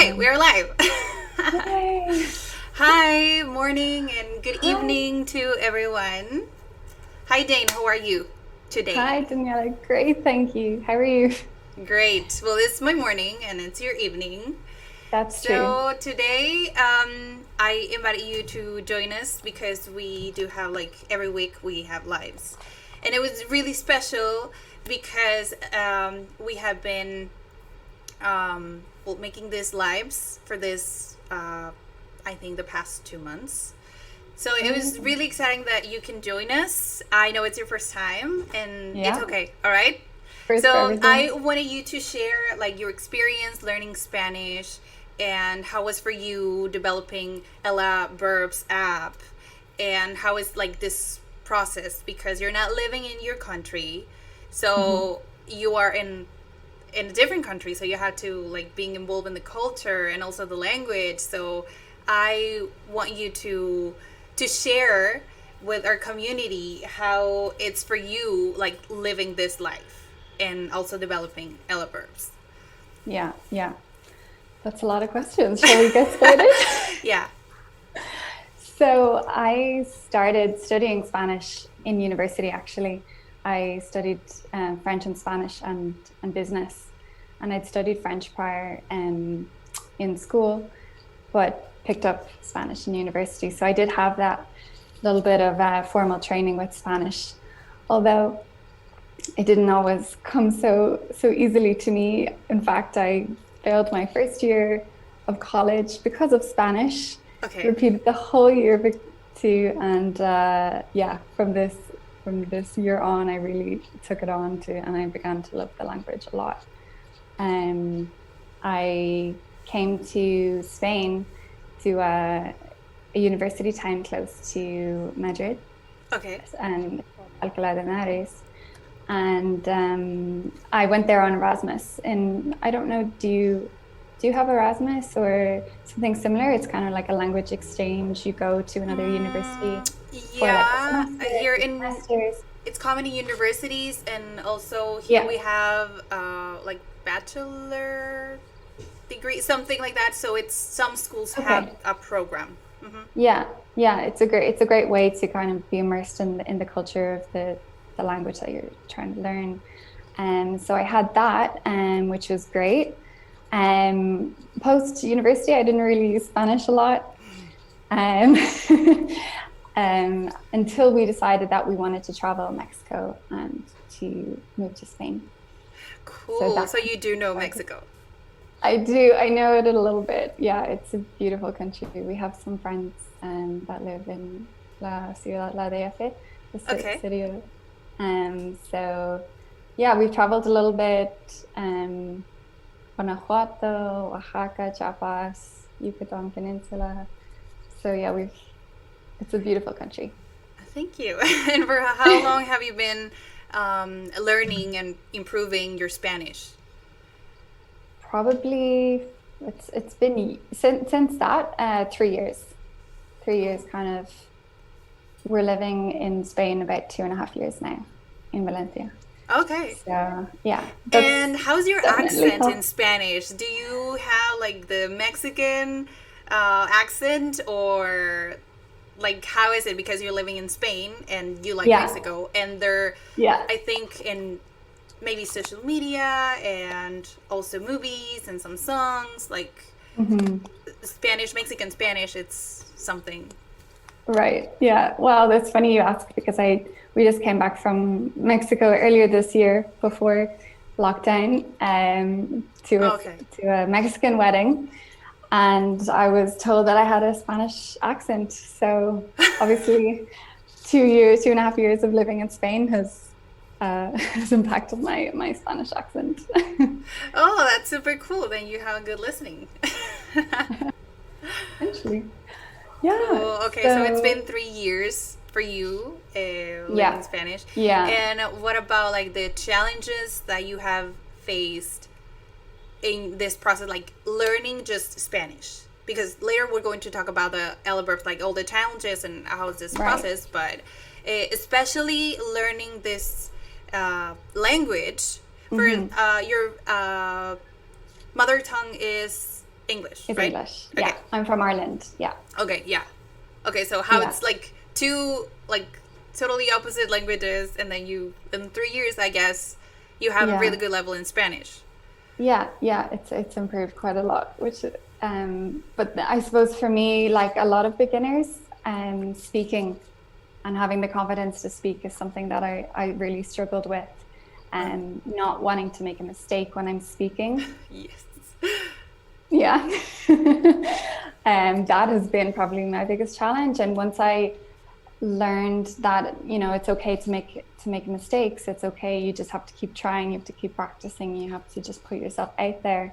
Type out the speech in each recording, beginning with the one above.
Okay, we are live. Yay! Hi, morning and good Hi. evening to everyone. Hi, Dane. How are you today? Hi, Daniela. Great, thank you. How are you? Great. Well, it's my morning and it's your evening. That's true. So today, I invited you to join us because we do have like every week we have lives, and it was really special because we have been well, making these lives for this. I think the past 2 months. So it was Oh, really exciting that you can join us. I know it's your first time, and it's yeah. okay. All right. First for So everything. I wanted you to share like your experience learning Spanish and how was for you developing Ella Verbs app and how is like this process because you're not living in your country, Hmm. so you are in a different country, so you have to like being involved in the culture and also the language. So I want you to share with our community how it's for you like living this life and also developing Ella verbs. Yeah, yeah. That's a lot of questions. Shall we get started? Yeah. So I started studying Spanish in university, actually. I studied French and Spanish and business. And I'd studied French prior in school, but picked up Spanish in university. So I did have that little bit of formal training with Spanish, although it didn't always come so easily to me. In fact, I failed my first year of college because of Spanish. Okay. Repeated the whole year too, and yeah, from this year on, I really took it on to, and I began to love the language a lot. Um, I came to Spain to a university town close to Madrid, Okay. and it's called Alcalá de Henares. And I went there on Erasmus. And I don't know, do you have Erasmus or something similar? It's kind of like a language exchange. You go to another university for like a Yeah, semester, here two in semesters. it's common in universities, and also here Yeah. we have like bachelor degree, something like that. So it's some schools have Okay. a program. Yeah. Yeah. It's a great way to kind of be immersed in the culture of the language that you're trying to learn. And so I had that, which was great. Post university, I didn't really use Spanish a lot. Um, until we decided that we wanted to travel Mexico and to move to Spain. So Cool. that So you do know started. Mexico. I do. I know it a little bit. Yeah, it's a beautiful country. We have some friends that live in La Ciudad La DF, the Okay. city of. So yeah, we've traveled a little bit. Um, Guanajuato, Oaxaca, Chiapas, Yucatan Peninsula. So yeah, we've it's a beautiful country. Thank you. And for how long have you been learning and improving your Spanish? Probably it's been since that 3 years. 3 years kind of. We're living in Spain about 2.5 years now in Valencia. Okay. So yeah, And that's how's your definitely accent in helped. Spanish? Do you have like the Mexican accent, or like how is it because you're living in Spain and you like Yeah, Mexico, and there yeah. I think in maybe social media and also movies and some songs like Hmm. Spanish, Mexican Spanish, it's something. Right. Yeah. Well, that's funny you ask because I we just came back from Mexico earlier this year before lockdown, Okay. to a Mexican wedding, and I was told that I had a Spanish accent. So obviously, 2 years, 2.5 years of living in Spain has has impacted my Spanish accent. Oh, that's super cool. Then you have good listening. Essentially, yeah. Cool. Okay, so it's been So 3 years for you learning yeah, Spanish. yeah. And what about like the challenges that you have faced in this process, like learning just Spanish? Because later we're going to talk about the Elbert, like all the challenges and how is this Right. process, but especially learning this language for Hmm. your mother tongue is English, Is right? English. Okay. Yeah, I'm from Ireland. Yeah. Okay, yeah. Okay, so how Yeah. it's like two like totally opposite languages, and then you in 3 years, I guess, you have a Yeah. really good level in Spanish. Yeah, it's improved quite a lot, which but I suppose for me, like a lot of beginners, speaking and having the confidence to speak is something that I really struggled with, Uh, and not wanting to make a mistake when I'm speaking. yes. Yeah. That has been probably my biggest challenge. And once I learned that, it's okay to make mistakes, it's okay. You just have to keep trying, you have to keep practicing, you have to just put yourself out there.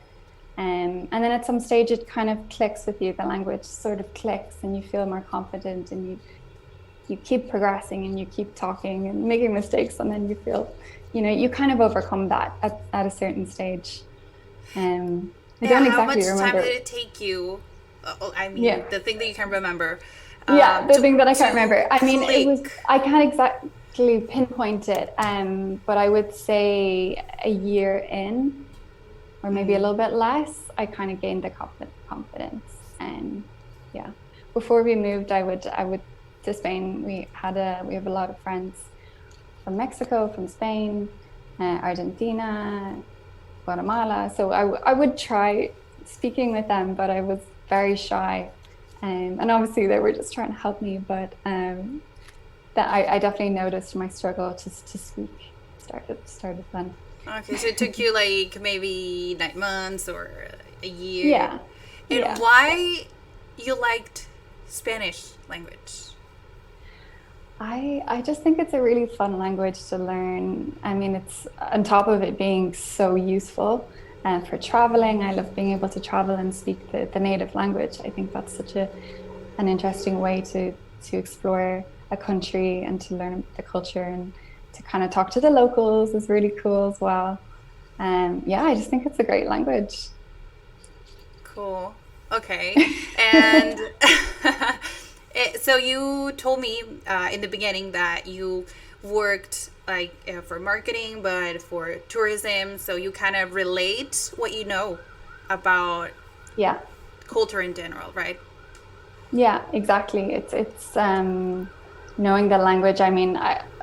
And then at some stage it kind of clicks with you. The language sort of clicks and you feel more confident, and you keep progressing and you keep talking and making mistakes, and then you feel, you kind of overcome that at a certain stage. I Yeah, don't how exactly much time did remember. it take you? I mean, Yeah. the thing that you can remember, Yeah, the thing that I can't to remember. I mean, click. I can't exactly pinpoint it, but I would say a year in, or maybe a Mm. little bit less, I kind of gained the confidence. And yeah, before we moved, I would to Spain. We have a lot of friends from Mexico, from Spain, Argentina, Guatemala. So I would try speaking with them, but I was very shy. And obviously they were just trying to help me, but that I definitely noticed my struggle to speak started then. Okay, so it took you like maybe 9 months or a year. Yeah, And yeah. why you liked Spanish language? I just think it's a really fun language to learn. I mean, it's on top of it being so useful for traveling. I love being able to travel and speak the native language. I think that's such an interesting way to explore a country and to learn the culture, and to kind of talk to the locals is really cool as well. Yeah, I just think it's a great language. Cool. Okay. And so you told me in the beginning that you worked like for marketing, but for tourism. So you kind of relate what you know about Yeah, culture in general, right? yeah, exactly. It's knowing the language. I mean,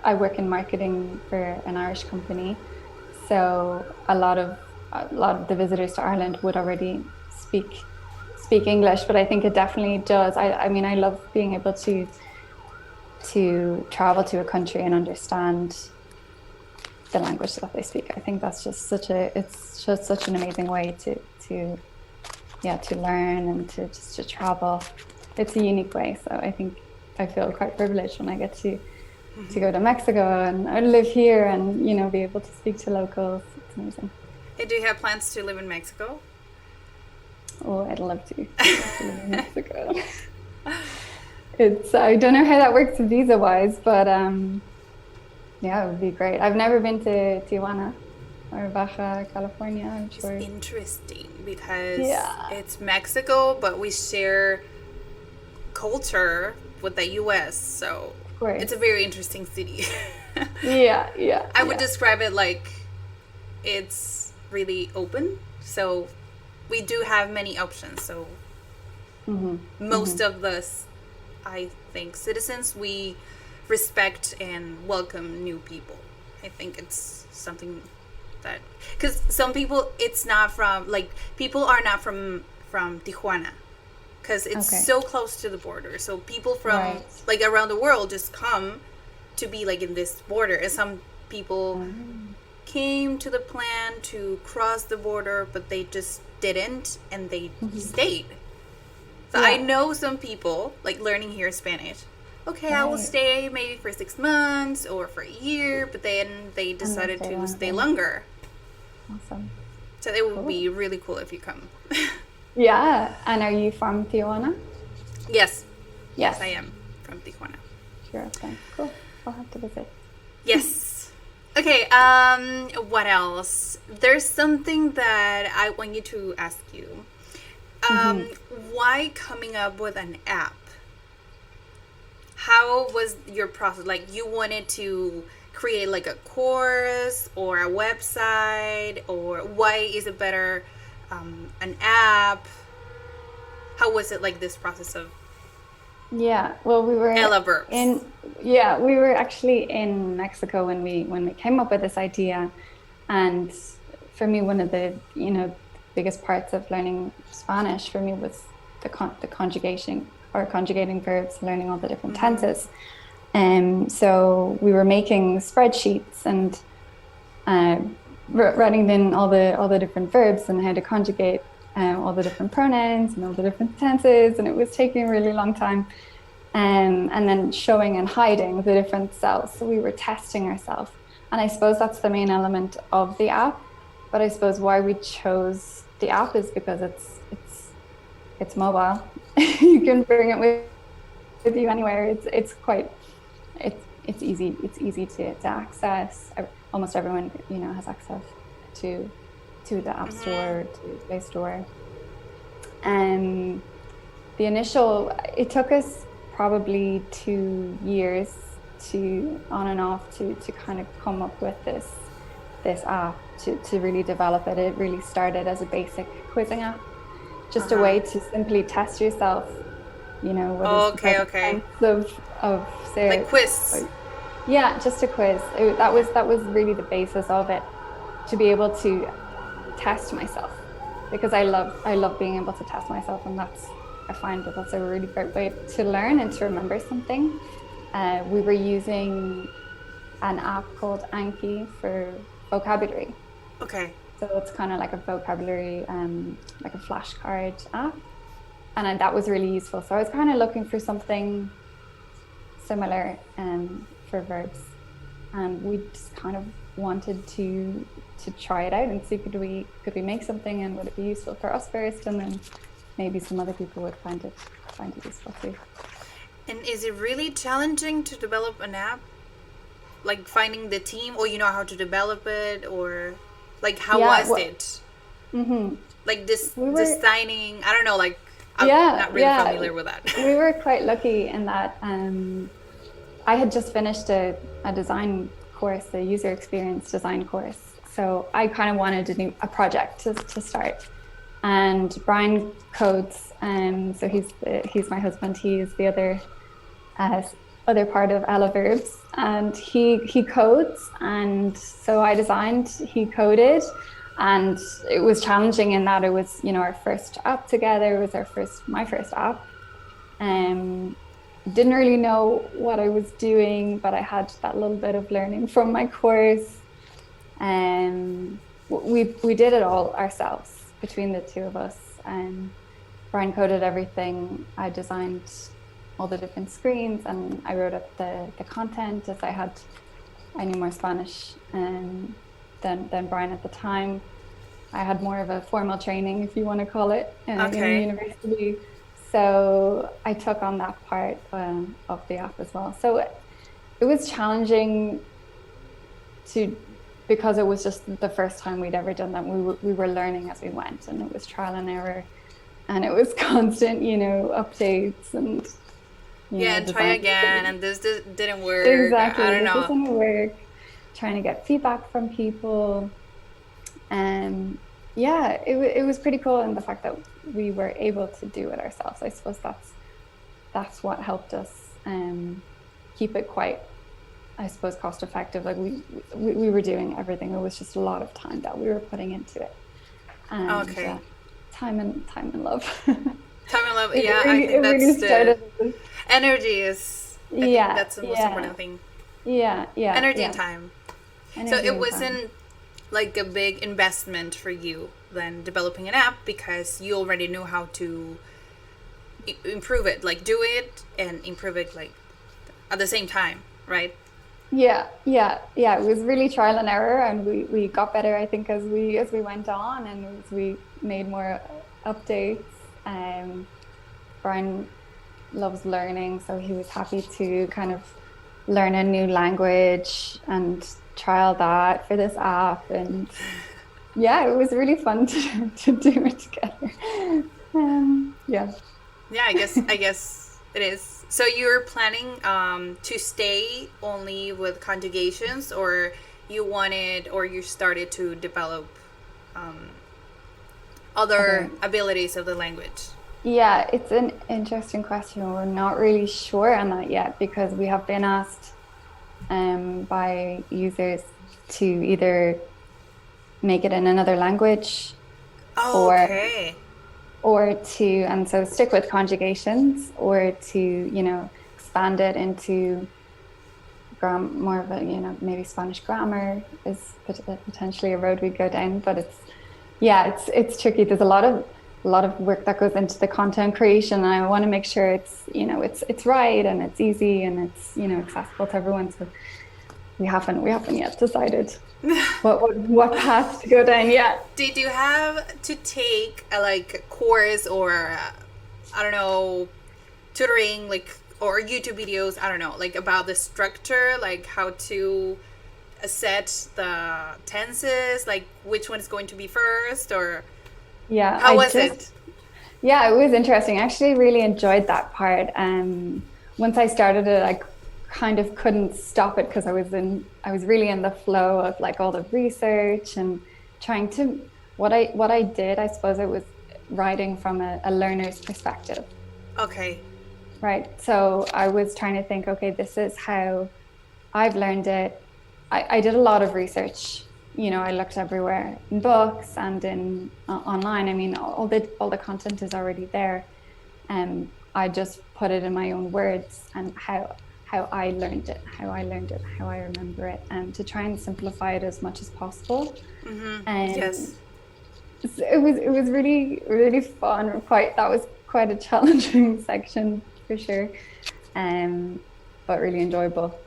I work in marketing for an Irish company, so a lot of the visitors to Ireland would already speak English, but I think it definitely does. I mean, I love being able to travel to a country and understand the language that they speak. I think that's just it's just such an amazing way to yeah, to learn and to travel. It's a unique way. So I think I feel quite privileged when I get to go to Mexico and I live here and, be able to speak to locals. It's amazing. And do you have plans to live in Mexico? Oh, I'd love to. I'd love to live in Mexico. I don't know how that works visa wise, but yeah, it would be great. I've never been to Tijuana or Baja California. I'm It's sure. interesting because Yeah, it's Mexico, but we share culture with the US, so of it's a course. very interesting city. Yeah, yeah, I would yeah. describe it like it's really open, so we do have many options. So Mm-hmm. most of us, I think, citizens, we respect and welcome new people. I think it's something that, because some people, it's not from, like, people are not from Tijuana, because it's Okay. so close to the border. So people from Right. like around the world just come to be like in this border, and some people Um, came to the plan to cross the border, but they just didn't, and they stayed. So I yeah. know some people like learning here Spanish. Okay, I will Right. stay maybe for 6 months or for a year, but then they And they decided stay to stay longer. longer. Awesome. So it would Cool. be really cool if you come. Yeah. And are you from Tijuana? Yes, yes, Yes. I am from Tijuana. Sure. Okay. Cool. I'll have to visit. Yes. Okay, what else? There's something that I want you to ask you. Um, Hmm. why coming up with an app? How was your process? Like, you wanted to create like a course or a website, or why is it better an app? was it like this process of Yeah, well, we were Ella Verbs? we were actually in Mexico when we came up with this idea. And for me, one of the, biggest parts of learning Spanish for me was the conjugation or conjugating verbs, learning all the different tenses. So we were making spreadsheets and writing in all the different verbs and how to conjugate all the different pronouns and all the different tenses, and it was taking a really long time. And then showing and hiding the different cells. So we were testing ourselves, and I suppose that's the main element of the app. But I suppose why we chose the app is because it's mobile. You can bring it with you anywhere. It's easy to access. Almost everyone has access to the App Store, to Play Store. And it took us probably 2 years to on and off to kind of come up with this app to really develop it. It really started as a basic quizzing app, just a way to simply test yourself. What is Okay. of say, Like quiz. yeah, just a quiz. That was really the basis of it, to be able to test myself, because I love being able to test myself, and I find that that's a really great way to learn and to remember something. We were using an app called Anki for vocabulary. Okay. So it's kind of like a vocabulary, like a flashcard app. And that was really useful. So I was kind of looking for something similar for verbs. And we just kind of wanted to try it out and see could we make something, and would it be useful for us first, and then maybe some other people would find it useful too. And is it really challenging to develop an app? Like finding the team, or how to develop it, or like how was it? Mm-hmm. Like designing, I don't know, like I'm not really familiar with that. We were quite lucky in that I had just finished a design course, a user experience design course. So I kind of wanted a project to start. And Brian codes, so he's my husband. He is the other part of Ella Verbs, and he codes, and so I designed, he coded, and it was challenging in that it was our first app together. It was my first app. Didn't really know what I was doing, but I had that little bit of learning from my course. We did it all ourselves between the two of us. Brian coded everything. I designed all the different screens, and I wrote up the content, as I knew more Spanish than Brian at the time. I had more of a formal training, if you want to call it, in university. So I took on that part of the app as well. So it was challenging because it was just the first time we'd ever done that. We were learning as we went, and it was trial and error, and it was constant, updates and and try again, and this didn't work. Exactly, I don't know. This didn't work. Trying to get feedback from people, and it was pretty cool. And the fact that we were able to do it ourselves, I suppose that's what helped us keep it quite, I suppose, cost effective. Like we were doing everything. It was just a lot of time that we were putting into it. And, time and love. Time and love. I think that's really started. Energy is. I think that's the most important thing. Yeah. Energy and time. So it wasn't time. Like a big investment for you then developing an app, because you already knew how to improve it, like do it and improve it like at the same time, right? Yeah. It was really trial and error, and we got better, I think, as we went on, and as we made more updates. Brian loves learning, so he was happy to kind of learn a new language and trial that for this app. And it was really fun to do it together. I guess it is. So you're planning to stay only with conjugations, or you started to develop other abilities of the language? Yeah, it's an interesting question. We're not really sure on that yet because we have been asked by users to either make it in another language Oh, or okay. and so stick with conjugations or to, expand it into more of a, maybe Spanish grammar is potentially a road we'd go down, but it's tricky. There's a lot of work that goes into the content creation, and I want to make sure it's right and it's easy and it's accessible to everyone. So we haven't yet decided what path to go down yet. Did you have to take a like course or I don't know, tutoring like or YouTube videos, I don't know, like about the structure, like how to set the tenses, like which one is going to be first or Yeah, how was it? yeah, it was interesting. I actually really enjoyed that part. Once I started it, I kind of couldn't stop it because I was really in the flow of like all the research and trying to, what I did, I suppose it was writing from a learner's perspective, Okay. right? So I was trying to think, okay, this is how I've learned it. I did a lot of research. I looked everywhere in books and in online. I mean, all the content is already there. I just put it in my own words and how I learned it, how I remember it, and to try and simplify it as much as possible. And Yes. it was really really fun. That was quite a challenging section for sure, but really enjoyable.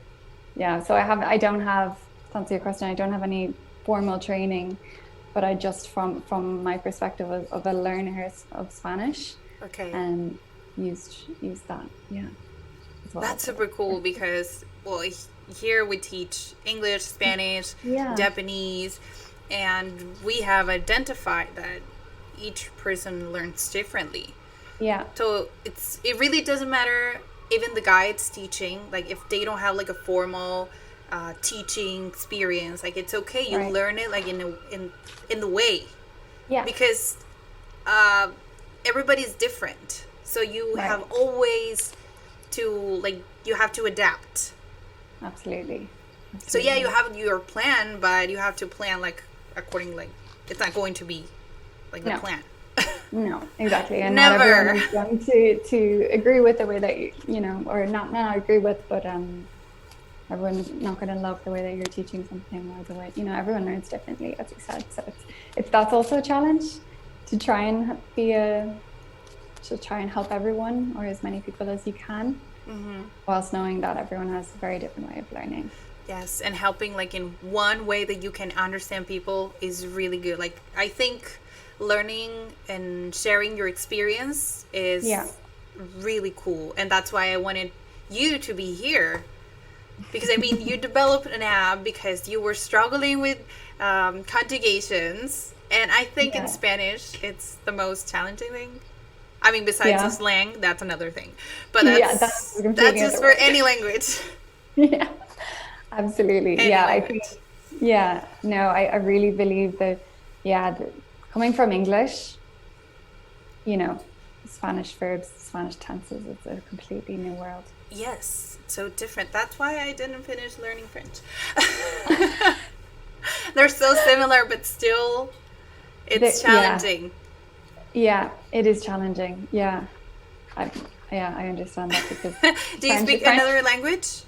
Yeah, so I don't have, to answer your question, I don't have any formal training, but I just from my perspective of a learner of Spanish, Okay. and used that, yeah, as well. That's super cool because, well, here we teach English, Spanish, Yeah, Japanese, and we have identified that each person learns differently. yeah, So it really doesn't matter, even the guides teaching, like if they don't have like a formal teaching experience, like it's okay, you right, learn it like in the way, yeah, because uh, everybody's different. So you right, have always to like you have to adapt. absolutely, So yeah, you absolutely. have your plan, but you have to plan like according, like it's not going to be like the No, plan. no, exactly, and not everyone Never. is going to agree with the way that or not agree with, but everyone's not going to love the way that you're teaching something, or the way everyone learns differently, as you said. So it's that's also a challenge to try and help everyone, or as many people as you can, whilst knowing that everyone has a very different way of learning. Yes, and helping like in one way that you can understand people is really good. Like I think learning and sharing your experience Yeah, is really cool, and that's why I wanted you to be here. Because I mean, you developed an app because you were struggling with conjugations, and I think in yeah, Spanish it's the most challenging thing. I mean, besides the yeah, slang, that's another thing, but yeah. That's that's completely just for otherwise. any language, Yeah, absolutely. any Yeah, I think. language. Yeah, no, I really believe that. Yeah, coming from English, you know, Spanish verbs, Spanish tenses, it's a completely new world. Yes, so different. That's why I didn't finish learning French. They're so similar, but still, it's Yeah, challenging. yeah, it is challenging. Yeah, I, yeah, I understand that because Do you French, speak French. another language?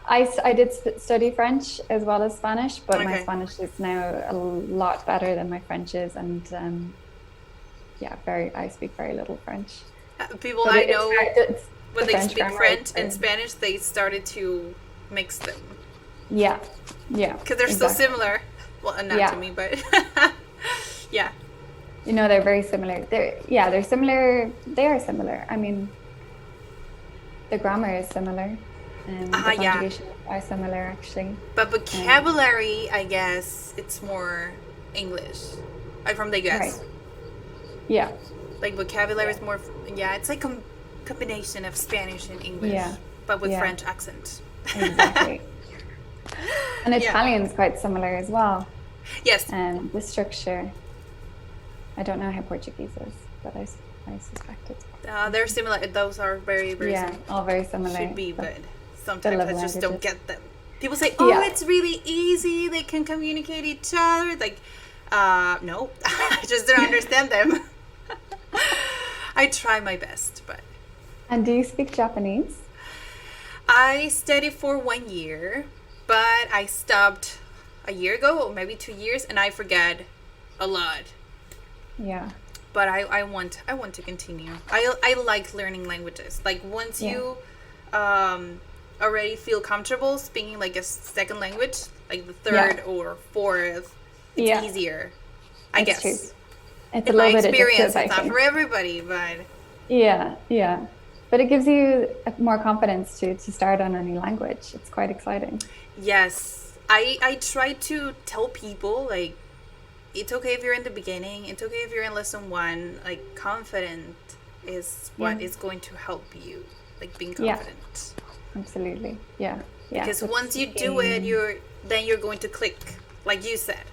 I did study French as well as Spanish, but my Okay. Spanish is now a lot better than my French is, and yeah, I speak very little French, People but I know, the when they French speak grammar is French and very, Spanish, they started to mix them yeah, yeah, because they're so exactly, similar. Well, not to yeah. me, but yeah. They're very similar. They're similar. They are similar. I mean, the grammar is similar, and the Yeah. conjugation are similar actually. But Um, vocabulary, I guess, it's more English. I'm from the right. US. Yeah. Like vocabulary Yeah. is more, yeah, it's like a combination of Spanish and English, Yeah. but with Yeah. French accent. Exactly. And Yeah. Italian's quite similar as well. Yes. The structure. I don't know how Portuguese is, but I suspect it's They're similar. Those are very, very yeah, similar. all very similar. Should be, The- but the sometimes love I just don't languages. get them. People say, "Oh, Yeah. it's really easy. They can communicate each other." Like, no, I just don't understand them. I try my best, but And do you speak Japanese? I studied for 1 year, but I stopped a year ago, or maybe 2 years, and I forget a lot. Yeah. But I want to continue. I like learning languages. Like once Yeah. you already feel comfortable speaking like a second language, like the third Yeah. or fourth, it's Yeah. easier. I It's guess. true. It's In a my little bit experience, addictive, I it's not think. for everybody, but Yeah, yeah. But it gives you more confidence to start on any language. It's quite exciting. yes, I try to tell people like it's okay if you're in the beginning. It's okay if you're in lesson one. Like confident is what Yeah. is going to help you. Like being Yeah. confident. Absolutely. Yeah. Yeah. Because With once you do it, you're going to click, like you said.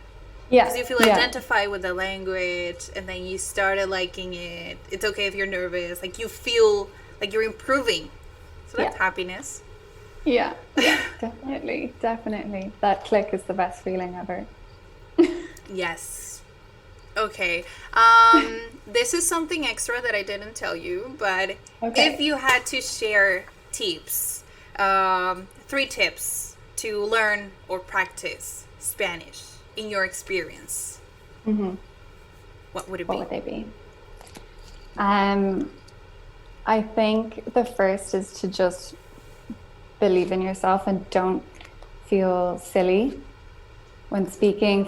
yeah. Because you feel yeah. identified with the language, and then you started liking it. It's okay if you're nervous. Like you feel like you're improving. So that's Yeah. happiness. Yeah. Yeah. Definitely. Definitely. That click is the best feeling ever. Yes. Okay. This is something extra that I didn't tell you, but Okay. if you had to share tips, 3 tips to learn or practice Spanish in your experience, Mm-hmm. what would it What be? would they be? I think the first is to just believe in yourself and don't feel silly when speaking.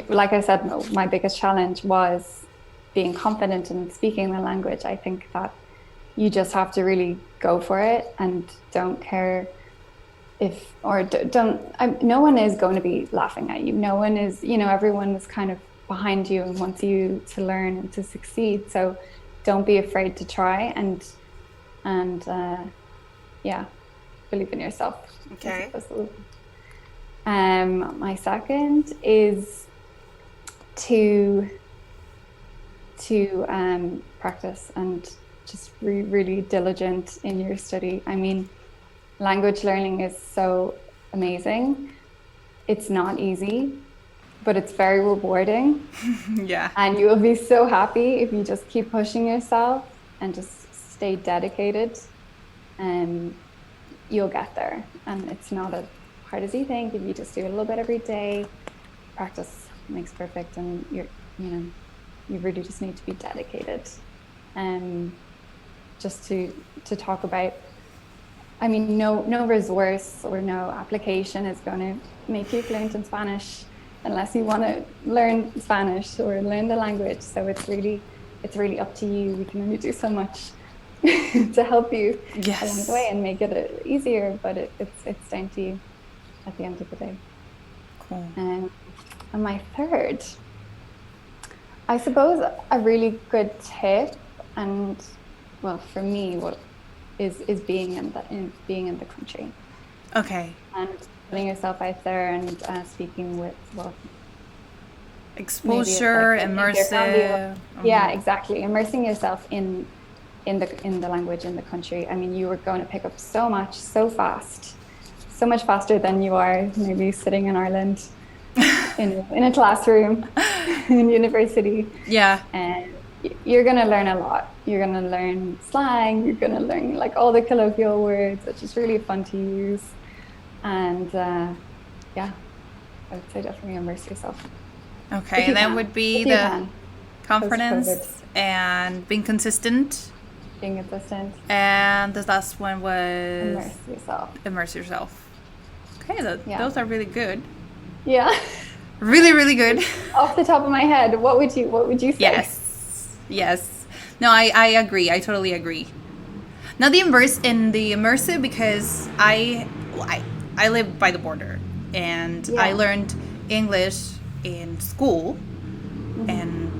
Like I said, my biggest challenge was being confident in speaking the language. I think that you just have to really go for it and don't care if, or don't, no one is going to be laughing at you. No one is, everyone is kind of behind you and wants you to learn and to succeed. So don't be afraid to try and yeah, believe in yourself. Okay. My second is to practice and just really diligent in your study. I mean, language learning is so amazing. It's not easy, but it's very rewarding. Yeah. And you will be so happy if you just keep pushing yourself and just stay dedicated, and you'll get there. And it's not as hard as you think. If you just do a little bit every day, practice makes perfect, and you really just need to be dedicated. Just to talk about, I mean, no resource or no application is going to make you fluent in Spanish unless you want to learn Spanish or learn the language. So it's really up to you. We can only do so much to help you along the way and make it easier, but it's down to you at the end of the day. Cool. And my third, I suppose a really good tip, and well, for me, what is being in the country. Okay. And putting yourself out there and speaking with, well, exposure, like immersive. Yeah, exactly. Immersing yourself in the language in the country. I mean, you are going to pick up so much, so fast, so much faster than you are maybe sitting in Ireland in a classroom in university. Yeah. And you're going to learn a lot. You're going to learn slang. You're going to learn like all the colloquial words, which is really fun to use. And yeah, I would say definitely immerse yourself. Okay, and that would be the confidence and being consistent. Being consistent. And the last one was immerse yourself. Immerse yourself. Okay, those are really good. Yeah. Really, really good. Off the top of my head, what would you say? Yes. No, I agree. I totally agree. Now the immersive, because I live by the border, and I learned English in school, and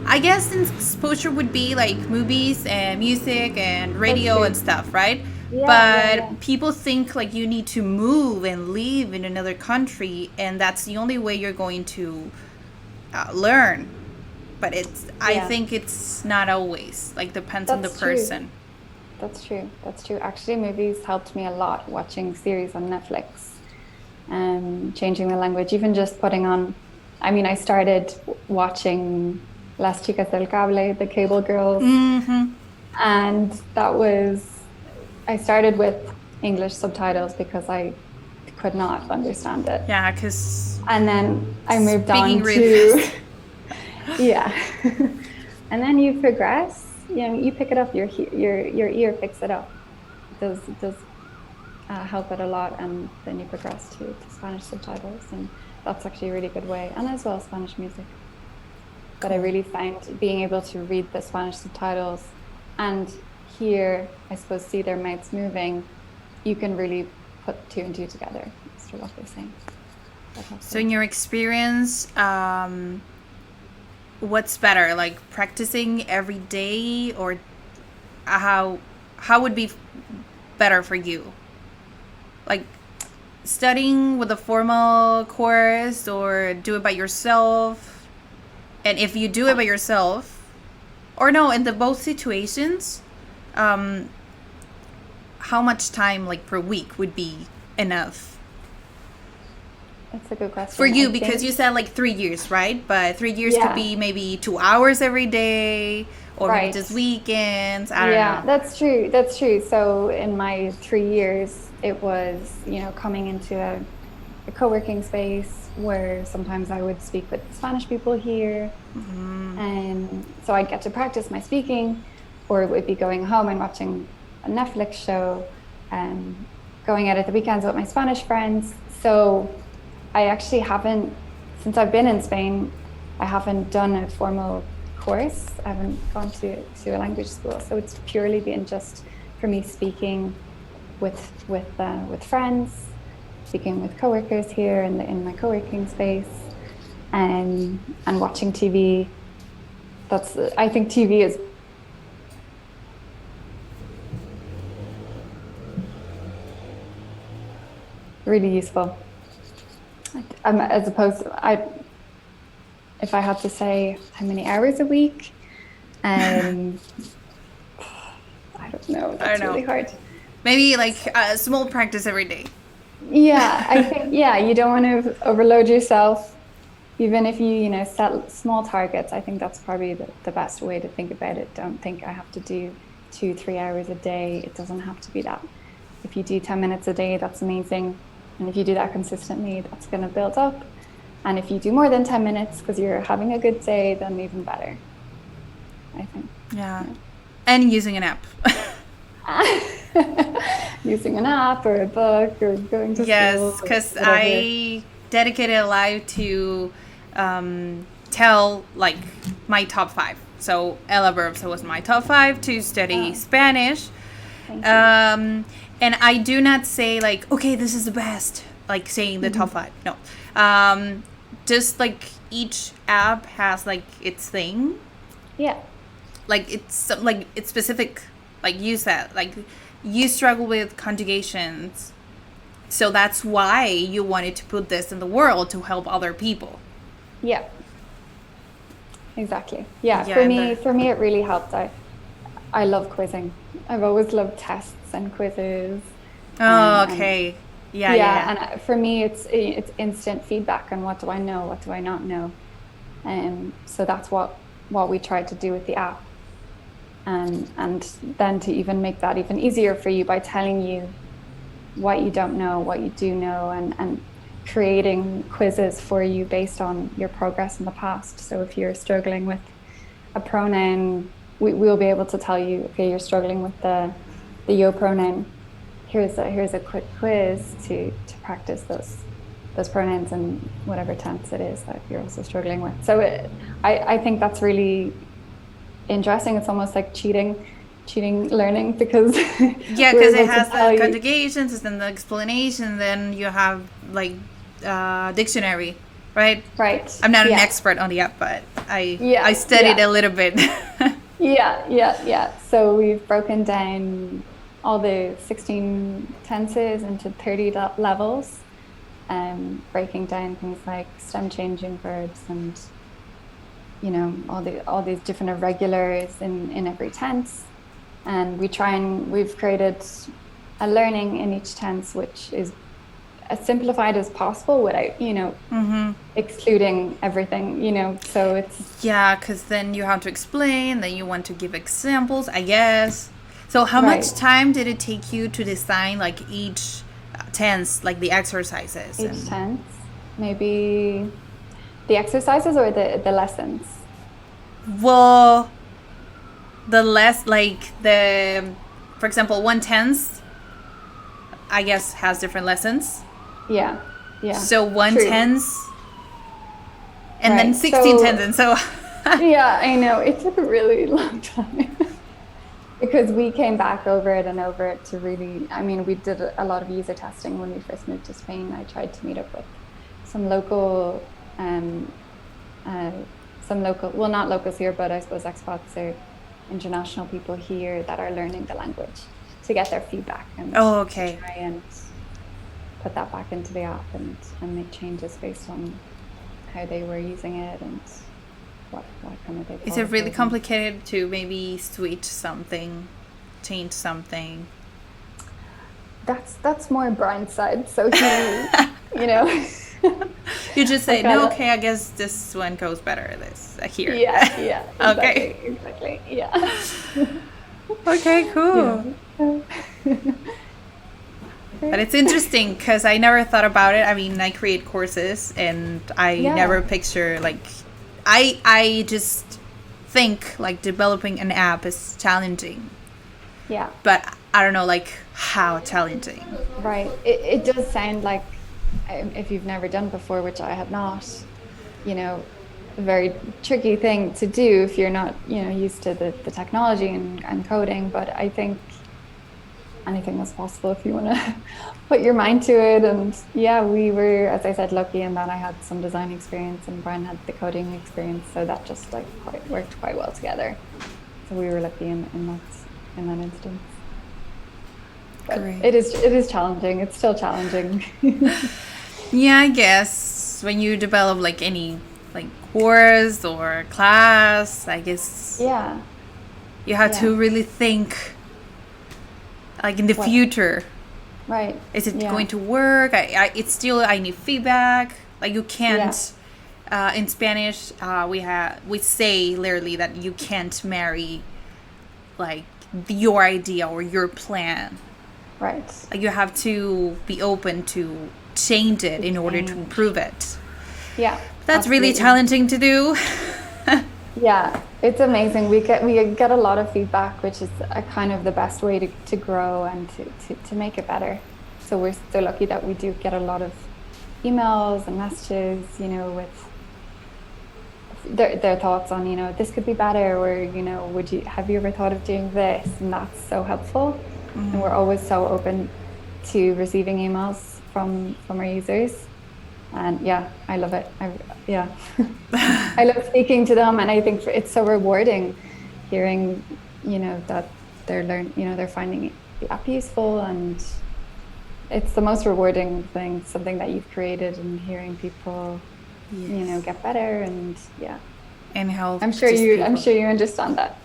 I guess exposure would be like movies and music and radio and stuff, right? Yeah, but people think like you need to move and live in another country, and that's the only way you're going to learn. but I Yeah. think it's not always, like, depends on the That's true. person. That's true. That's true. Actually, movies helped me a lot watching series on Netflix, changing the language, even just putting on. I mean, I started watching Las Chicas del Cable, the Cable Girls, Mm-hmm. and that was, I started with English subtitles because I could not understand it. Yeah, because And then I moved speaking on really to, fast. yeah. And then you progress, you pick it up, your ear picks it up. It does help it a lot, and then you progress to Spanish subtitles, and that's actually a really good way, and as well Spanish music. But I Cool. really find being able to read the Spanish subtitles and hear, I suppose, see their mouths moving, you can really put two and two together as to what they're saying. That helps a So in lot. your experience, what's better, like practicing every day, or how would be better for you? Like studying with a formal course, or do it by yourself? And if you do it by yourself, or no, in the both situations, um, how much time, like per week, would be enough That's a good for question. you? I Because you think, said like 3 years, right? But 3 years could yeah, be maybe 2 hours every day, or maybe right. just weekends. I don't Yeah, know. that's true. That's true. So in my 3 years, it was, coming into a co-working space where sometimes I would speak with Spanish people here. And so I'd get to practice my speaking, or it would be going home and watching a Netflix show, and going out at the weekends with my Spanish friends. So I actually haven't, since I've been in Spain, I haven't done a formal course. I haven't gone to a language school. So it's purely been just for me speaking with friends, speaking with coworkers here in my co-working space, and watching TV. That's, I think TV is really useful. As opposed to, if I had to say how many hours a week, um, I don't know. I don't That's know. really hard. Maybe like a small practice every day. Yeah, I think, yeah, you don't want to overload yourself. Even if set small targets, I think that's probably the best way to think about it. Don't think I have to do 2-3 hours a day. It doesn't have to be that. If you do 10 minutes a day, that's amazing. And if you do that consistently, that's going to build up. And if you do more than 10 minutes because you're having a good day, then even better, I think. Yeah. Yeah. And using an app. Using an app or a book or going to Yes, school or because whatever. I dedicated a life to tell like my top five. So Ella Verbs was my top five to study Oh, Spanish. thank you. And I do not say like, okay, this is the best, like saying the top Mhm. five. No. Um, just like each app has like its thing. Yeah. Like it's specific, like you said, like you struggle with conjugations, so that's why you wanted to put this in the world to help other people. Yeah. Exactly. Yeah, Yeah, and the for me it really helped. I love quizzing. I've always loved tests and quizzes. oh, And okay, yeah, yeah, yeah, yeah. and for me it's instant feedback on what do I know, what do I not know. So that's what we tried to do with the app. And then to even make that even easier for you by telling you what you don't know, what you do know, and creating quizzes for you based on your progress in the past. So if you're struggling with a pronoun, we'll be able to tell you, okay, you're struggling with the yo pronoun. Here's a quick quiz to practice those pronouns in whatever tense it is that you're also struggling with. So I think that's really interesting. It's almost like cheating learning because Yeah, we're because it able to has tell the you. conjugations and then the explanation, then you have like dictionary, right? Right. I'm not an Yeah. expert on the app, but I Yeah. studied Yeah. a little bit. Yeah. Yeah. Yeah. So we've broken down all the 16 tenses into 30 levels, breaking down things like stem changing verbs and all these different irregulars in every tense. And we've created a learning in each tense, which is as simplified as possible without, excluding everything, so it's. Yeah, because then you have to explain, then you want to give examples, I guess. So how Right. much time did it take you to design like each tense, like the exercises? Each tense, maybe the exercises or the lessons? Well, for example, one tense, I guess, has different lessons. Yeah. So one True. tense, and Right. then 16 So- tenses, and so. Yeah, I know. It took a really long time because we came back over it and over it to really, we did a lot of user testing when we first moved to Spain. I tried to meet up with some local, well, not locals here, but I suppose expats or international people here that are learning the language to get their feedback and okay. try and put that back into the app and make changes based on how they were using it and what kind of. Is it really complicated to maybe switch something, change something? That's more Brian's side. So he, You just say, no, okay, I guess this one goes better here. Yeah. Okay. Exactly. Yeah. Okay, cool. Yeah. But it's interesting because I never thought about it. I create courses and I never picture I just think like developing an app is challenging. Yeah. But I don't know how challenging. Right. It does sound like, if you've never done before, which I have not, a very tricky thing to do if you're not, used to the technology and coding. But I think anything is possible if you want to put your mind to it. And yeah, we were, as I said, lucky in that I had some design experience and Brian had the coding experience, so that just worked quite well together. So we were lucky in that instance. But Great. It is challenging. It's still challenging. Yeah, I guess when you develop any course or class, I guess you have to really think in the future. Right. Is it going to work? I need feedback. You can't. In Spanish, we say literally that you can't marry your idea or your plan. Right. You have to be open to change it in order to improve it. Yeah. That's really challenging to do. Yeah, it's amazing. We get a lot of feedback, which is a kind of the best way to grow and to make it better. So we're so lucky that we do get a lot of emails and messages, with their thoughts on, this could be better, or, have you ever thought of doing this? And that's so helpful. Mm-hmm. And we're always so open to receiving emails from our users. And yeah, I love it. I love speaking to them, and I think it's so rewarding hearing, that they're finding the app useful, and it's the most rewarding thing, something that you've created, and hearing people, get better, and and help. I'm sure you understand that.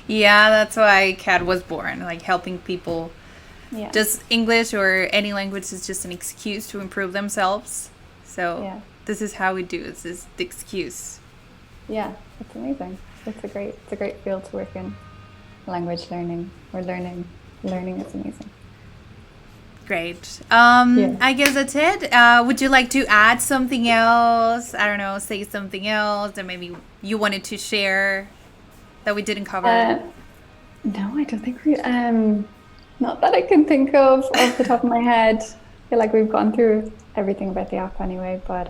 Yeah, that's why CAD was born, helping people. Yeah. Just English or any language is just an excuse to improve themselves. So this is how we do it. This is the excuse. Yeah, it's amazing. It's a great field to work in. Language learning or learning is amazing. Great. I guess that's it. Would you like to add something else? I don't know, say something else that maybe you wanted to share that we didn't cover? No, I don't think we. Not that I can think of off the top of my head. I feel like we've gone through everything about the app anyway, but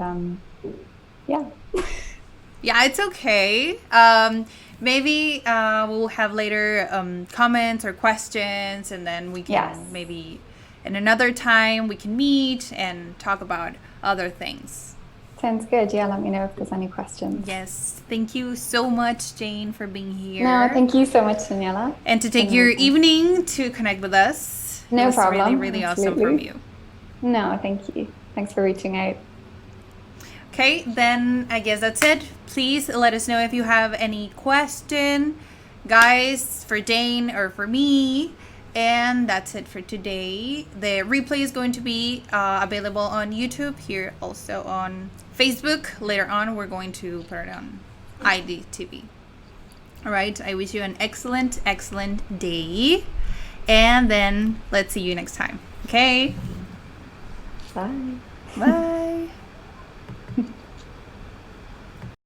yeah. Yeah, it's okay. Maybe we'll have later comments or questions, and then we can maybe in another time we can meet and talk about other things. Sounds good. Yeah, let me know if there's any questions. Yes. Thank you so much, Jane, for being here. No, thank you so much, Daniela. And to take your evening to connect with us. No problem. Really, really awesome from you. No, thank you. Thanks for reaching out. Okay, then I guess that's it. Please let us know if you have any question, guys, for Dane or for me. And that's it for today. The replay is going to be available on YouTube, here also on Facebook. Later on, we're going to put it on IDTV. All right, I wish you an excellent, excellent day. And then let's see you next time. Okay? Bye. Bye.